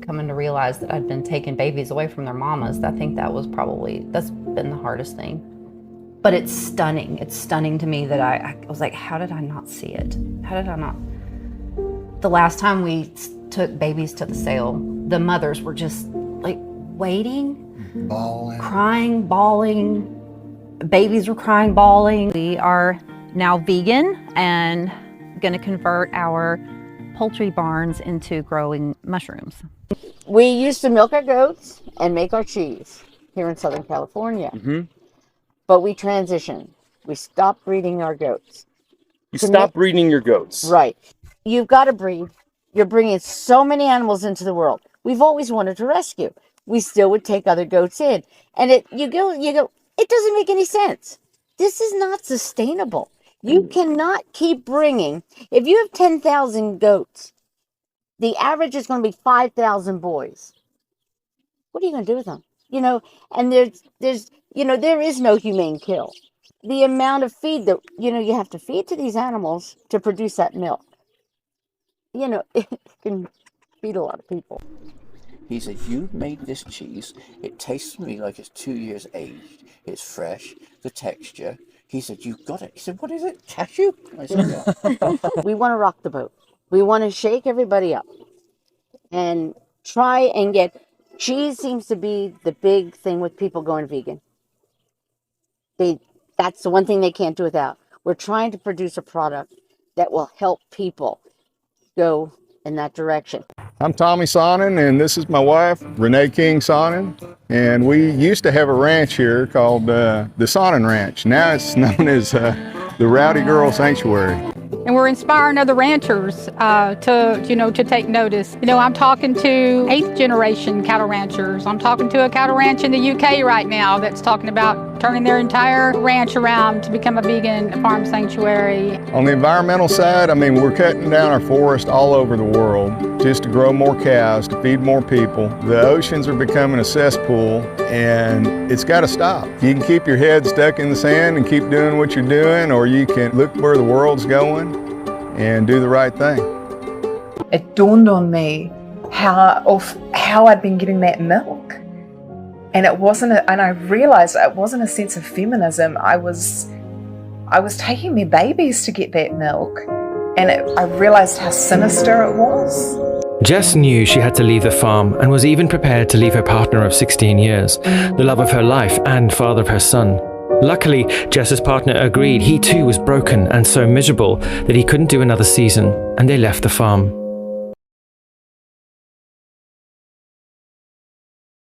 Coming to realize that I'd been taking babies away from their mamas, I think that's been the hardest thing. But it's stunning. It's stunning to me that I was like, how did I not see it? How did I not? The last time we took babies to the sale, the mothers were just like waiting, bawling, crying, bawling. Babies were crying, bawling. We are now vegan and going to convert our poultry barns into growing mushrooms. We used to milk our goats and make our cheese here in Southern California. But we transitioned. We stopped breeding our goats. You stopped breeding your goats. Right. You've got to breed. You're bringing so many animals into the world. We've always wanted to rescue. We still would take other goats in. And you go, it doesn't make any sense. This is not sustainable. You cannot keep bringing, if you have 10,000 goats, the average is going to be 5,000 boys. What are you going to do with them? And there is no humane kill. The amount of feed that, you have to feed to these animals to produce that milk. It can feed a lot of people. He said, "You made this cheese. It tastes to me like it's 2 years aged. It's fresh, the texture." He said, "You've got it." He said, "What is it? Cashew?" I said, "Yeah." We want to rock the boat. We want to shake everybody up and try and get, cheese seems to be the big thing with people going vegan. That's the one thing they can't do without. We're trying to produce a product that will help people go in that direction. I'm Tommy Sonnen, and this is my wife, Renee King Sonnen. And we used to have a ranch here called the Sonnen Ranch. Now it's known as the Rowdy Girl Sanctuary. And we're inspiring other ranchers to take notice. I'm talking to 8th generation cattle ranchers. I'm talking to a cattle ranch in the UK right now that's talking about turning their entire ranch around to become a vegan farm sanctuary. On the environmental side, we're cutting down our forest all over the world just to grow more cows, to feed more people. The oceans are becoming a cesspool, and it's got to stop. You can keep your head stuck in the sand and keep doing what you're doing, or you can look where the world's going and do the right thing. It dawned on me how I'd been getting that milk. And I realized it wasn't a sense of feminism. I was taking their babies to get that milk. And I realized how sinister it was. Jess knew she had to leave the farm and was even prepared to leave her partner of 16 years, the love of her life and father of her son. Luckily, Jess's partner agreed. He too was broken and so miserable that he couldn't do another season, and they left the farm.